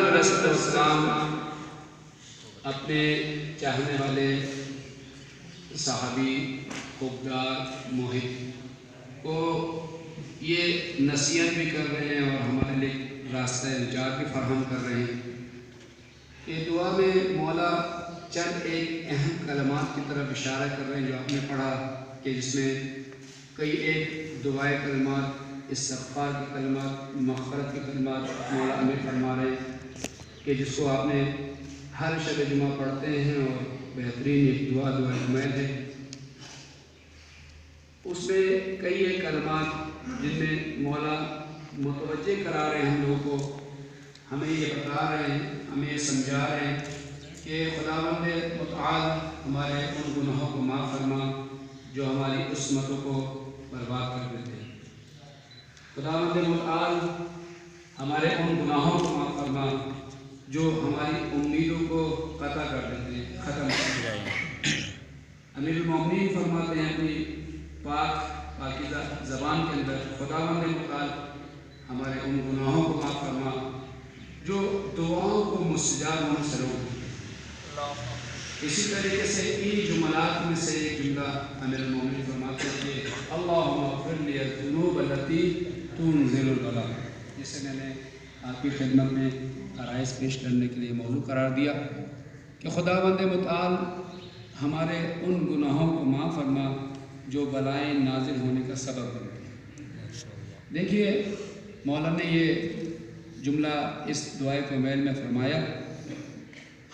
علیہ السلام اپنے چاہنے والے صحابی خوبدار محب کو یہ نصیحت بھی کر رہے ہیں اور ہمارے لیے راستہ نجات بھی فراہم کر رہے ہیں کہ دعا میں مولا چند ایک اہم کلمات کی طرف اشارہ کر رہے ہیں جو آپ نے پڑھا کہ جس میں کئی ایک دعائے کلمات، استغفار کی کلمات، مغفرت کی کلمات مولا ہمیں فرما رہے ہیں کہ جس کو آپ نے ہر شب جمعہ پڑھتے ہیں اور بہترین ایک دعائے کمیل ہے۔ اس میں کئی ایک کلمات جن میں مولا متوجہ کرا رہے ہیں ہم لوگوں کو، ہمیں یہ بتا رہے ہیں، ہمیں یہ سمجھا رہے ہیں کہ خداوند متعال ہمارے ان گناہوں کو معاف فرما جو ہماری عصمتوں کو برباد کر دیتے ہیں۔ خداوند متعال ہمارے ان گناہوں کو معاف فرما جو ہماری امیدوں کو قطع کر دیتے ہیں، ختم کر دیتے ہیں۔ امیر المومنین فرماتے ہیں اپنی پاکیزہ زبان کے اندر، خداوند متعال ہمارے ان گناہوں کو معاف فرما جو دعاؤں کو مستجاب ہونے سے روک۔ اسی طریقے سے ان جملات میں سے ایک جملہ امیر المومنین فرماتے ہیں کہ اللہم اغفر لی الذنوب التی تنزل البلاء، جسے میں نے آپ کی خدمت میں عرائض پیش کرنے کے لیے موضوع قرار دیا کہ خداوند متعال ہمارے ان گناہوں کو معاف فرما جو بلائیں نازل ہونے کا سبب بنتے ہیں۔ دیکھیے مولا نے یہ جملہ اس دعائے کو میل میں فرمایا۔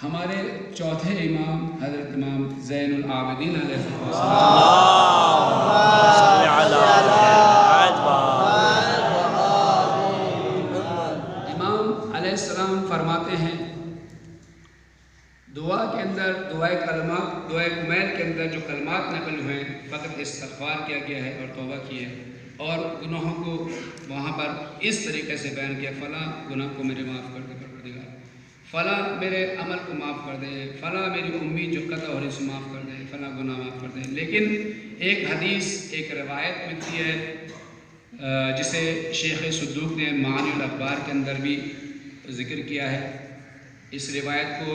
ہمارے چوتھے امام حضرت امام زین العابدین علیہ السلام امام علیہ السلام فرماتے ہیں دعا کے اندر، دعائے کلمات، دعائے کمیل کے اندر جو کلمات نقل ہوئے ہیں فقط استغفار کیا گیا ہے اور توبہ کی ہے، اور گناہوں کو وہاں پر اس طریقے سے بیان کیا، فلاں گناہ کو میرے معاف کر دے پروردگار، فلاں میرے عمل کو معاف کر دے، فلاں میری امید جو قطع ہو رہی سے معاف کر دے، فلاں گناہ معاف کر دے۔ لیکن ایک حدیث، ایک روایت ملتی ہے جسے شیخ صدوق نے معانی الاخبار کے اندر بھی ذکر کیا ہے۔ اس روایت کو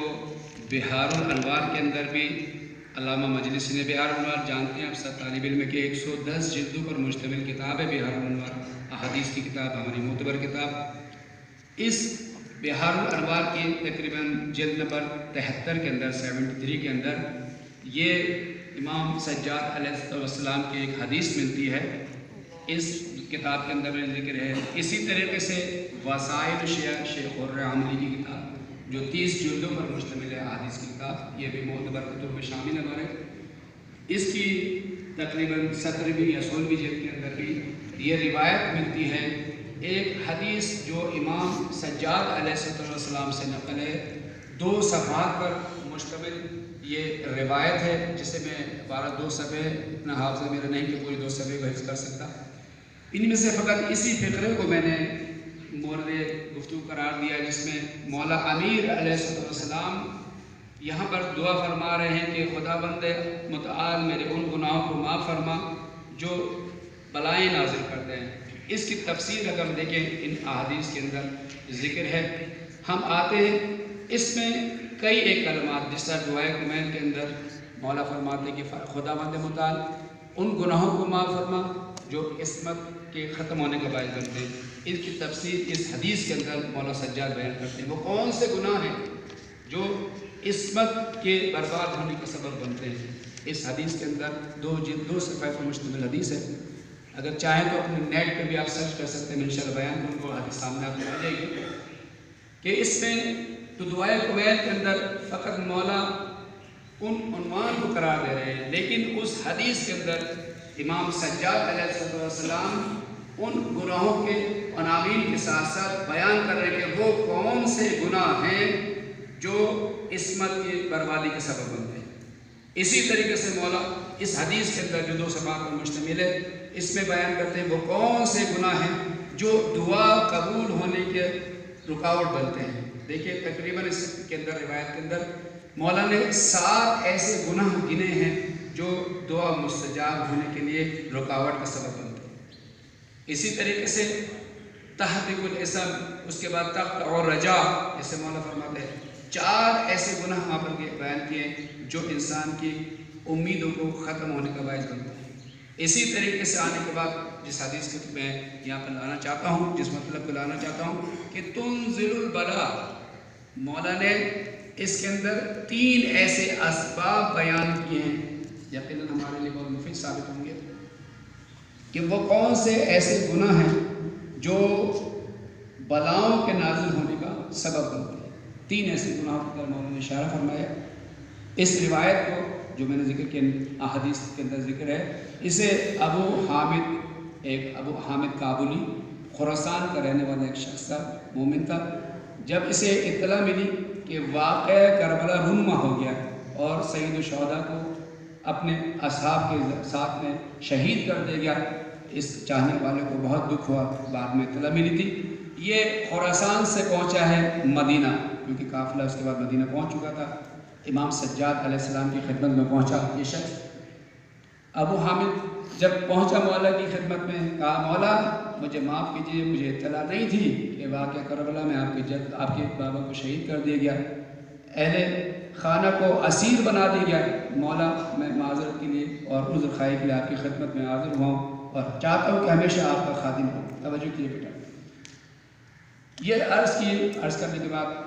بحار الانوار کے اندر بھی علامہ مجلسی نے، بحار الانوار جانتے ہیں آپ سب طالب علم کہ 110 جلدوں پر مشتمل کتاب ہے بحار الانوار، احادیث کی کتاب، ہماری معتبر کتاب۔ اس بحار الانوار کی تقریباً جلد نمبر 73 کے اندر، 73 کے اندر یہ امام سجاد علیہ السلام کی ایک حدیث ملتی ہے، اس کتاب کے اندر میں ذکر ہے۔ اسی طریقے سے وسائل شیخ حر عاملی کی کتاب جو 30 جلدوں پر مشتمل ہے، احادیث کی کتاب، یہ بھی معتبر کتب میں شامل ہے ہمارے۔ اس کی تقریباً 17ویں یا 16ویں جلد کے اندر بھی یہ روایت ملتی ہے، ایک حدیث جو امام سجاد علیہ السلام سے نقل ہے، 2 صفحات پر مشتمل یہ روایت ہے، جسے میں 2 صفحے اتنا حافظہ میرا نہیں کہ پوری 2 صفحے کو حفظ کر سکتا۔ ان میں سے فقط اسی فقرے کو میں نے مورد گفتگو قرار دیا جس میں مولا امیر علیہ السلام یہاں پر دعا فرما رہے ہیں کہ خداوند متعال میرے ان گناہوں کو معاف فرما جو بلائیں نازل کرتے ہیں۔ اس کی تفسیر اگر ہم دیکھیں ان احادیث کے اندر ذکر ہے، ہم آتے ہیں اس میں کئی ایک کلمات جس طرح دعائے کمیل کے اندر مولا فرماتے ہیں کہ خداوند متعال ان گناہوں کو معاف فرما جو عصمت کے ختم ہونے کا باعث بنتے ہیں۔ اس کی تفسیر اس حدیث کے اندر مولا سجاد بیان کرتے ہیں وہ کون سے گناہ ہیں جو عصمت کے برباد ہونے کا سبب بنتے ہیں۔ اس حدیث کے اندر 2 صفحے پر مشتمل حدیث ہے، اگر چاہیں تو اپنے نیٹ پہ بھی آپ سرچ کر سکتے ہیں، انشاءاللہ بیان ان کو حدیث سامنے آپ کو آ جائے گی کہ اس میں تو دعائے کمیل کے اندر فقط مولا ان عنوان کو قرار دے رہے ہیں، لیکن اس حدیث کے اندر امام سجاد علیہ السلام ان گناہوں کے عناوین کے ساتھ ساتھ بیان کر رہے ہیں کہ وہ کون سے گناہ ہیں جو عصمت کی بربادی کے سبب بنتے ہیں۔ اسی طریقے سے مولا اس حدیث کے اندر جو 2 صفحات پر مشتمل ہے اس میں بیان کرتے ہیں وہ کون سے گناہ ہیں جو دعا قبول ہونے کے رکاوٹ بنتے ہیں۔ دیکھیے تقریباً اس کے اندر روایت کے اندر مولا نے 7 ایسے گناہ گنے ہیں جو دعا مستجاب ہونے کے لیے رکاوٹ کا سبب بنتے ہیں۔ اسی طریقے سے تحقیق الاسم اس کے بعد تخت اور رجا، جیسے مولا فرماتے ہیں 4 ایسے گناہ وہاں پر بیان کیے جو انسان کی امیدوں کو ختم ہونے کا باعث بنتا ہے۔ اسی طریقے سے آنے کے بعد جس حدیث کو میں یہاں پر لانا چاہتا ہوں، جس مطلب کو لانا چاہتا ہوں کہ تنزل البلا، مولا نے اس کے اندر 3 ایسے اسباب بیان کیے ہیں، یقیناً ہمارے لیے بہت مفید ثابت ہوں گے کہ وہ کون سے ایسے گناہ ہیں جو بلاؤں کے نازل ہونے کا سبب بنتے ہیں۔ 3 ایسے گناہوں پر مولا نے اشارہ فرمایا۔ اس روایت کو جو میں نے ذکر کیا احادیث کے اندر ذکر ہے، اسے ابو حامد کابلی خراسان کا رہنے والا ایک شخص تھا، مومن تھا۔ جب اسے اطلاع ملی کہ واقعہ کربلا رونما ہو گیا اور سید الشہداء کو اپنے اصحاب کے ساتھ میں شہید کر دیا گیا، اس چاہنے والے کو بہت دکھ ہوا۔ بعد میں اطلاع ملی تھی، یہ خراسان سے پہنچا ہے مدینہ، کیونکہ قافلہ اس کے بعد مدینہ پہنچ چکا تھا۔ امام سجاد علیہ السلام کی خدمت میں پہنچا یہ شخص۔ ابو حامد جب پہنچا مولا کی خدمت میں، کہا مولا مجھے معاف کیجیے، مجھے اطلاع نہیں تھی کہ واقعہ کربلا میں آپ کے بابا کو شہید کر دیا گیا، اہل خانہ کو اسیر بنا دیا گیا۔ مولا میں معذرت کے لیے اور عذر خواہی کے لیے آپ کی خدمت میں حاضر ہوا ہوں اور چاہتا ہوں کہ ہمیشہ آپ کا خادم ہوں۔ توجہ کیجیے بیٹا، یہ عرض کرنے کے بعد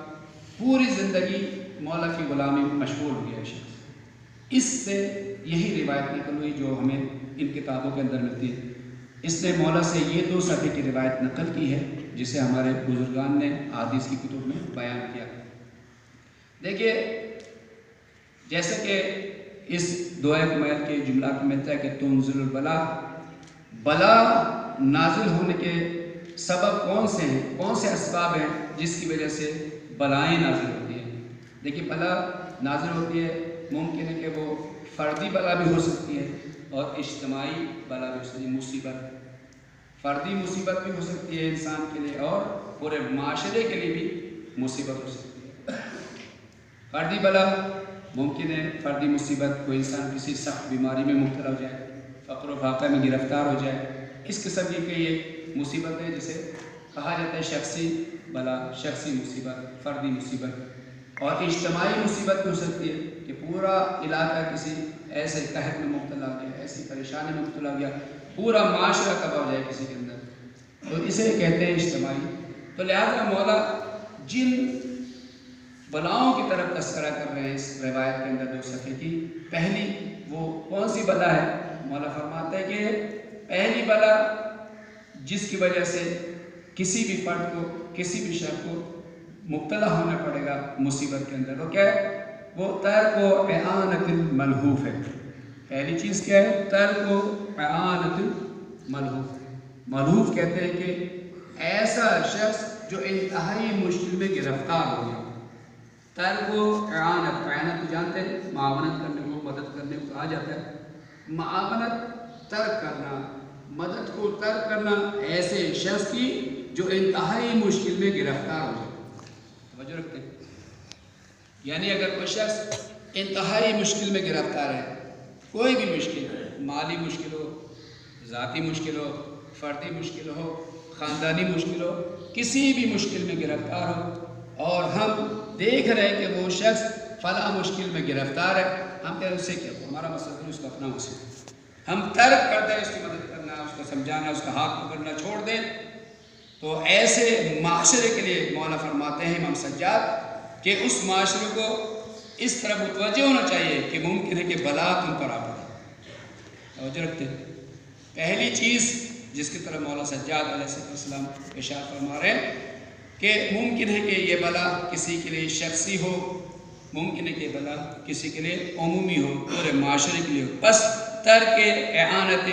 پوری زندگی مولا کی غلامی میں مشغول ہو گیا شخص۔ اس سے یہی روایت نقل ہوئی جو ہمیں ان کتابوں کے اندر ملتی ہے۔ اس نے مولا سے یہ 2 صفحے کی روایت نقل کی ہے جسے ہمارے بزرگان نے احادیث کی کتب میں بیان کیا۔ دیکھیے، جیسے کہ اس دعائے کمیل کے جملات میں ملتا ہے کہ تنزل البلا، بلا نازل ہونے کے سبب کون سے ہیں، کون سے اسباب ہیں جس کی وجہ سے بلائیں نازل ہوتی ہیں۔ دیکھیے، بلا نازل ہوتی ہے، ممکن ہے کہ وہ فردی بلا بھی ہو سکتی ہے اور اجتماعی بلا بھی ہو سکتی ہے، مصیبت، فردی مصیبت بھی ہو سکتی ہے انسان کے لیے اور پورے معاشرے کے لیے بھی مصیبت ہو سکتی ہے۔ فردی بلا ممکن ہے، فردی مصیبت، کوئی انسان کسی سخت بیماری میں مبتلا ہو جائے، فقر و فاقہ میں گرفتار ہو جائے، اس قسم کی یہ مصیبت ہے جسے کہا جاتا ہے شخصی بلا، شخصی مصیبت، فردی مصیبت۔ اور اجتماعی مصیبت بھی ہو سکتی ہے کہ پورا علاقہ کسی ایسے قحط میں مبتلا ہو گیا، ایسی پریشانی میں مبتلا ہو گیا، پورا معاشرہ تباہ ہو جائے کسی کے اندر، تو اسے کہتے ہیں اجتماعی۔ تو لہٰذا مولا جن بلاؤں کی طرف تذکرہ کر رہے ہیں اس روایت کے اندر 2 صفحے کی، پہلی وہ کون سی بلا ہے؟ مولا فرماتے ہیں کہ پہلی بلا جس کی وجہ سے کسی بھی فرد کو، کسی بھی شخص کو مبتلا ہونا پڑے گا مصیبت کے اندر، وہ کیا ہے؟ وہ ترک و اعانت الملہوف ہے۔ پہلی چیز کیا ہے؟ ترک و اعانت الملہوف۔ ملہوف کہتے ہیں کہ ایسا شخص جو انتہائی مشکل میں گرفتار ہو گیا۔ ترک و اعانت، اعانت تو جانتے ہیں معاونت کرنے کو، مدد کرنے کو کہا جاتا ہے۔ معاونت ترک کرنا، مدد کو ترک کرنا ایسے شخص کی جو انتہائی مشکل میں گرفتار ہو جائے۔ توجہ رکھتے ہیں، یعنی اگر کوئی شخص انتہائی مشکل میں گرفتار ہے، کوئی بھی مشکل، مالی مشکل ہو، ذاتی مشکل ہو، فردی مشکل ہو، خاندانی مشکل ہو، کسی بھی مشکل میں گرفتار ہو اور ہم دیکھ رہے ہیں کہ وہ شخص فلاں مشکل میں گرفتار ہے، ہم کہتے ہیں اس سے کیا، ہمارا مسئلہ نہیں، اس کا اپنا مسئلہ، ہم ترک کرتے ہیں اس کی مدد کرنا، اس کو سمجھانا، اس کا ہاتھ پکڑنا چھوڑ دیں، تو ایسے معاشرے کے لیے مولا فرماتے ہیں امام سجاد کہ اس معاشرے کو اس طرح متوجہ ہونا چاہیے کہ ممکن ہے کہ بلا تم پر آ پڑے۔ توجہ رکھتے ہیں، پہلی چیز جس کی طرف مولا سجاد علیہ السلام اشارہ فرما رہے ہیں کہ ممکن ہے کہ یہ بلا کسی کے لیے شخصی ہو، ممکن ہے کہ یہ بلا کسی کے لیے عمومی ہو، پورے معاشرے کے لیے ہو، بس ترک اعانت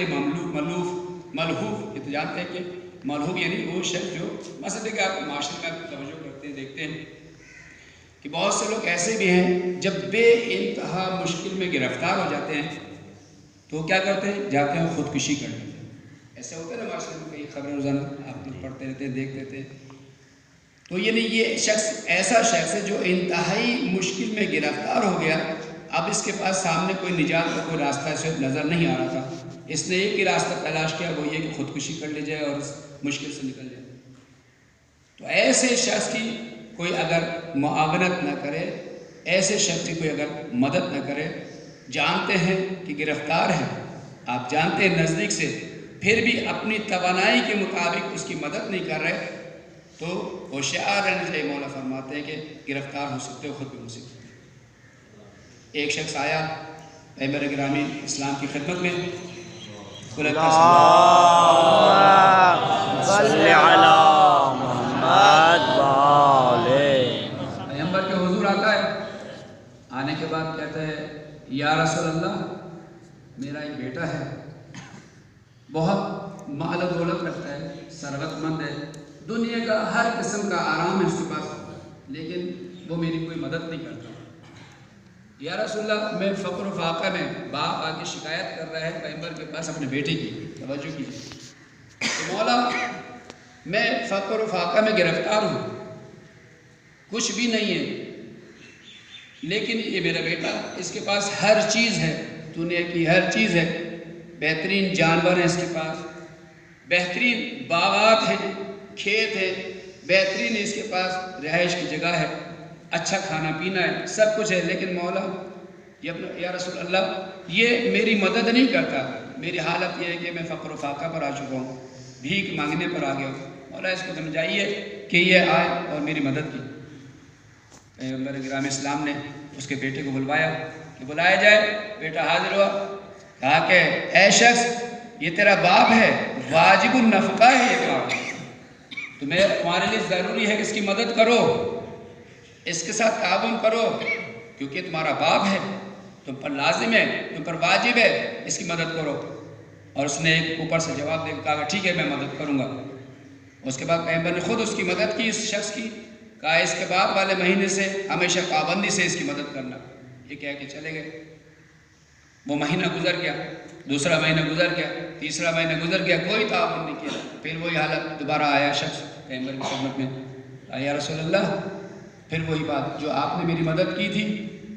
ملہوف، یہ تو جانتے ہیں کہ ملہوف یعنی وہ شخص جو مثلا کہ آپ معاشرے میں آپ توجہ کرتے ہیں، دیکھتے ہیں کہ بہت سے لوگ ایسے بھی ہیں جب بے انتہا مشکل میں گرفتار ہو جاتے ہیں تو کیا کرتے ہیں؟ جاتے ہیں خودکشی کر لیتے ہیں۔ ایسے ہوتے ہیں نا معاشرے میں، کئی خبریں روزانہ آپ لوگ پڑھتے رہتے ہیں، دیکھتے رہتے ہیں۔ تو یعنی یہ شخص ایسا شخص ہے جو انتہائی مشکل میں گرفتار ہو گیا، اب اس کے پاس سامنے کوئی نجات کا کوئی راستہ اسے نظر نہیں آ رہا تھا، اس نے ایک ہی راستہ تلاش کیا، وہ یہ کہ خودکشی کر لی جائے اور اس مشکل سے نکل جائے۔ تو ایسے شخص کی کوئی اگر معاونت نہ کرے، ایسے شخص کی کوئی اگر مدد نہ کرے، جانتے ہیں کہ گرفتار ہے، آپ جانتے ہیں نزدیک سے، پھر بھی اپنی توانائی کے مطابق اس کی مدد نہیں کر رہے، تو ہوشیار رہنا چاہیے۔ مولا فرماتے ہیں کہ گرفتار ہو سکتے ہو، خود بھی ہو سکتے ہو۔ ایک شخص آیا پیغمبر گرامی اسلام کی خدمت میں، پیغمبر کے حضور آتا ہے، آنے کے بعد کہتا ہے یا رسول اللہ، میرا ایک بیٹا ہے، بہت مال و دولت رکھتا ہے، ثروت مند ہے، دنیا کا ہر قسم کا آرام ہے اس کے پاس، لیکن وہ میری کوئی مدد نہیں کرتا۔ یا رسول اللہ، میں فقر و فاقہ میں، باپ آ کے شکایت کر رہا ہے پیغمبر کے پاس اپنے بیٹے کی، توجہ کیجیے، تو مولا میں فقر و فاقہ میں گرفتار ہوں، کچھ بھی نہیں ہے، لیکن یہ میرا بیٹا، اس کے پاس ہر چیز ہے، دنیا کی ہر چیز ہے، بہترین جانور ہیں اس کے پاس، بہترین باغات ہیں، کھیت ہے، بہترین اس کے پاس رہائش کی جگہ ہے، اچھا کھانا پینا ہے، سب کچھ ہے، لیکن مولا یا رسول اللہ یہ میری مدد نہیں کرتا، میری حالت یہ ہے کہ میں فقر و فاقہ پر آ چکا ہوں، بھیک مانگنے پر آ گیا ہوں، مولا اس کو سمجھائیے کہ یہ آئے اور میری مدد کی۔ پیغمبر گرامی اسلام نے اس کے بیٹے کو بلوایا کہ بلایا جائے، بیٹا حاضر ہوا، کہا کہ اے شخص، یہ تیرا باپ ہے، واجب النفقہ ہے یہ کام، تمہارے لیے ضروری ہے کہ اس کی مدد کرو، اس کے ساتھ تعاون کرو، کیونکہ تمہارا باپ ہے، تم پر لازم ہے، تم پر واجب ہے، اس کی مدد کرو۔ اور اس نے ایک اوپر سے جواب دے کے کہا ٹھیک ہے میں مدد کروں گا۔ اس کے بعد پیغمبر نے خود اس کی مدد کی، اس شخص کی، کہا اس کے بعد والے مہینے سے ہمیشہ پابندی سے اس کی مدد کرنا، یہ کہہ کے چلے گئے۔ وہ مہینہ گزر گیا، دوسرا مہینہ گزر گیا، تیسرا مہینہ گزر گیا، کوئی تعاون نہیں کیا، پھر وہی حالت، دوبارہ آیا شخص پیغمبر کی خدمت میں، یا رسول اللہ، پھر وہی بات، جو آپ نے میری مدد کی تھی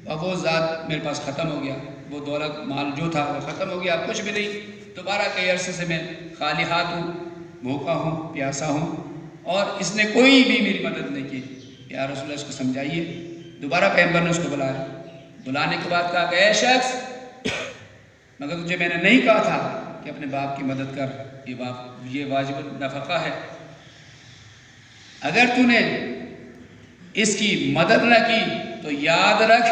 اب وہ ذات میرے پاس ختم ہو گیا، وہ دولت مال جو تھا وہ ختم ہو گیا، اب کچھ بھی نہیں، دوبارہ کئی عرصے سے میں خالی ہاتھ ہوں، بھوکا ہوں، پیاسا ہوں، اور اس نے کوئی بھی میری مدد نہیں کی۔ یا رسول اللہ اس کو سمجھائیے۔ دوبارہ پیغمبر نے اس کو بلایا، بلانے کے بعد کہا کہ اے شخص، مگر تجھے میں نے نہیں کہا تھا کہ اپنے باپ کی مدد کر، یہ واجب النفقہ ہے، اگر تو نے اس کی مدد نہ کی تو یاد رکھ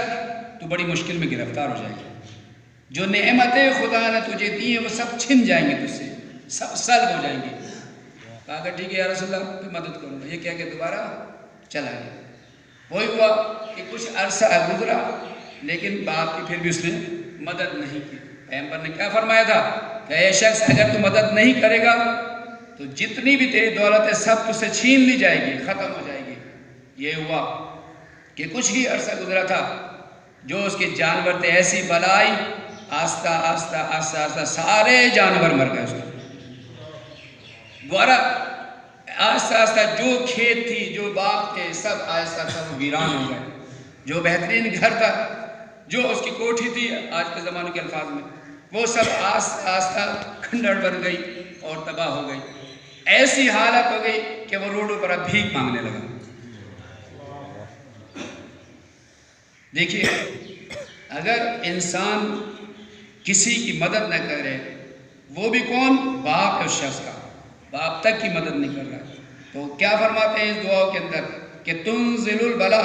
تو بڑی مشکل میں گرفتار ہو جائے گی، جو نعمتیں خدا نے تجھے دی ہیں وہ سب چھن جائیں گے تجھ سے، سب سلب ہو جائیں گے۔ کہا کہ ٹھیک ہے یا رسول اللہ، پھر مدد کروں گا، یہ کہہ کے دوبارہ چلا گیا۔ وہی ہوا کہ کچھ عرصہ گزرا، لیکن باپ کی پھر بھی اس نے مدد نہیں کی۔ پیغمبر نے کیا فرمایا تھا کہ اے شخص، اگر تو مدد نہیں کرے گا تو جتنی بھی تیری دولت ہے سب تجھ سے چھین لی جائے گی، ختم ہو جائے گی۔ یہ ہوا کہ کچھ ہی عرصہ گزرا تھا، جو اس کے جانور تھے ایسی بلائی، آہستہ آہستہ آہستہ آہستہ سارے جانور مر گئے اس کو، دوبارہ آہستہ آہستہ جو کھیت تھی، جو باغ تھے، سب آہستہ آہستہ ویران ہو گئے، جو بہترین گھر تھا، جو اس کی کوٹھی تھی آج کے زمانے کے الفاظ میں، وہ سب آہستہ آہستہ کھنڈر بن گئی اور تباہ ہو گئی۔ ایسی حالت ہو گئی کہ وہ روڈوں پر اب بھیک مانگنے لگا۔ دیکھیے، اگر انسان کسی کی مدد نہ کرے، وہ بھی کون؟ باپ ہے اس شخص کا، باپ تک کی مدد نہیں کر رہا، تو کیا فرماتے ہیں اس دعا کے اندر کہ تنزل البلا،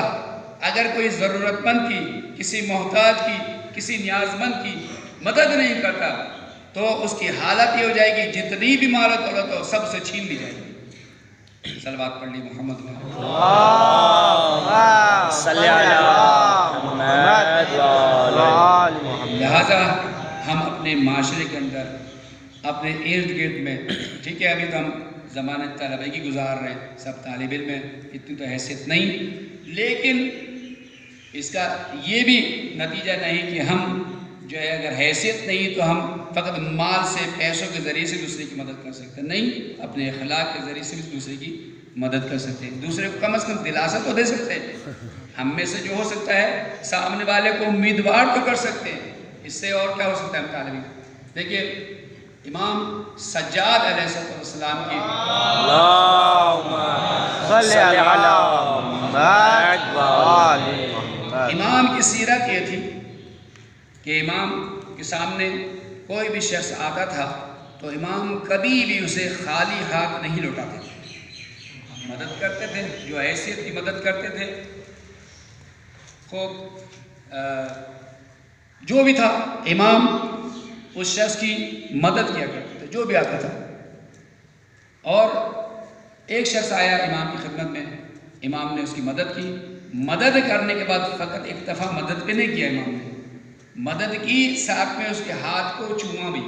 اگر کوئی ضرورت مند کی، کسی محتاج کی، کسی نیاز مند کی مدد نہیں کرتا تو اس کی حالت یہ ہو جائے گی جتنی بھی مال و دولت ہو سب سے چھین لی جائے گی۔ صلوات پڑھ لی محمد صلی اللہ محمد۔ لہٰذا ہم اپنے معاشرے کے اندر، اپنے ارد گرد میں، ٹھیک ہے ابھی تو ہم زمانہ طلبگی گزار رہے ہیں، سب طالب علم ہیں، اتنی تو حیثیت نہیں، لیکن اس کا یہ بھی نتیجہ نہیں کہ ہم جو ہے اگر حیثیت نہیں تو ہم فقط مال سے، پیسوں کے ذریعے سے دوسرے کی مدد کر سکتے ہیں، نہیں، اپنے اخلاق کے ذریعے سے بھی دوسرے کی مدد کر سکتے ہیں، دوسرے کو کم از کم دلاسا تو دے سکتے ہیں، ہم میں سے جو ہو سکتا ہے سامنے والے کو امیدوار تو کر سکتے ہیں، اس سے اور کیا ہو سکتا ہے ہم طالب علم۔ دیکھیے امام سجاد علیہ السلام کی امام کی سیرت یہ تھی کہ امام کے سامنے کوئی بھی شخص آتا تھا تو امام کبھی بھی اسے خالی ہاتھ نہیں لوٹاتے تھے، مدد کرتے تھے، جو حیثیت کی مدد کرتے تھے، خوب جو بھی تھا امام اس شخص کی مدد کیا کرتے تھے جو بھی آتا تھا۔ اور ایک شخص آیا امام کی خدمت میں، امام نے اس کی مدد کی، مدد کرنے کے بعد فقط اکتفا مدد پہ نہیں کیا، امام نے مدد کی ساتھ میں اس کے ہاتھ کو چوما بھی۔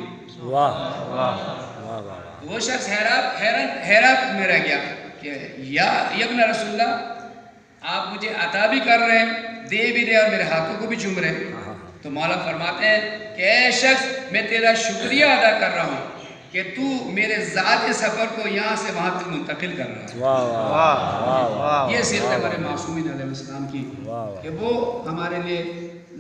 وہ شخص حیرت میں رہ گیا کہ یا ابن رسول اللہ، آپ مجھے عطا بھی کر رہے ہیں، دے بھی رہے اور میرے ہاتھوں کو بھی چوم رہے ہیں۔ تو مولا فرماتے ہیں کہ اے شخص، میں تیرا شکریہ ادا کر رہا ہوں کہ تو میرے ذاتی سفر کو یہاں سے وہاں تک منتقل کر رہا ہے۔ یہ سیرت ہمارے معصومین علیہ السلام کی کہ وہ ہمارے لیے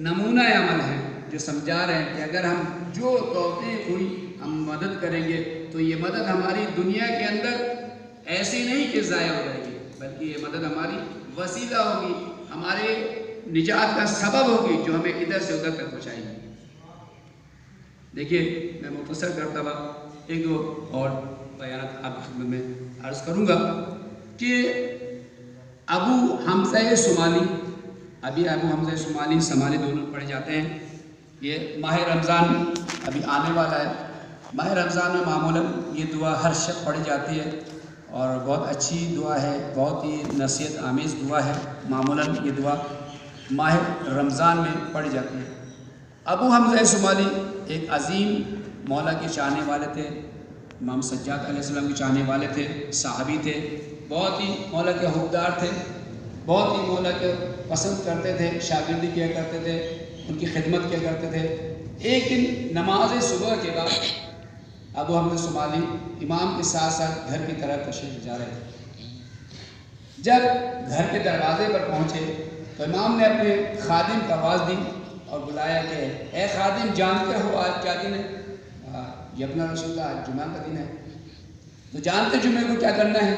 نمونہ عمل ہے، جو سمجھا رہے ہیں کہ اگر ہم جو توفیق ہوئی ہم مدد کریں گے تو یہ مدد ہماری دنیا کے اندر ایسی نہیں کہ ضائع ہو جائے گی، بلکہ یہ مدد ہماری وسیلہ ہوگی، ہمارے نجات کا سبب ہوگی، جو ہمیں ادھر سے ادھر تک پہنچائے گی۔ دیکھیے میں مختصر کرتا ہوا ایک دو اور بیانات آپ کی خدمت میں عرض کروں گا کہ ابو حمزہ سمالی، ابھی ابو حمزہ سمالی دونوں پڑھے جاتے ہیں۔ یہ ماہ رمضان ابھی آنے والا ہے، ماہ رمضان میں معمولاً یہ دعا ہر شب پڑھی جاتی ہے اور بہت اچھی دعا ہے، بہت ہی نصیحت آمیز دعا ہے۔ معمولاً یہ دعا ماہ رمضان میں پڑھی جاتی ہے۔ ابو حمزہ سمالی ایک عظیم مولا کے چاہنے والے تھے، امام سجاد علیہ السلام کے چاہنے والے تھے، صحابی تھے، بہت ہی مولا کے حقدار تھے، بہت ہی مولا کے پسند کرتے تھے، شاگردی کیا کرتے تھے، ان کی خدمت کیا کرتے تھے۔ ایک دن نماز صبح کے بعد ابو حمزہ سمالی امام کے ساتھ ساتھ گھر کی طرف تشریف جا رہے تھے۔ جب گھر کے دروازے پر پہنچے تو امام نے اپنے خادم کو آواز دی اور بلایا کہ اے خادم، جانتے ہو آج کیا دن ہے؟ یا ابن رسول اللہ، آج جمعہ کا دن ہے۔ تو جانتے جمعے کو کیا کرنا ہے؟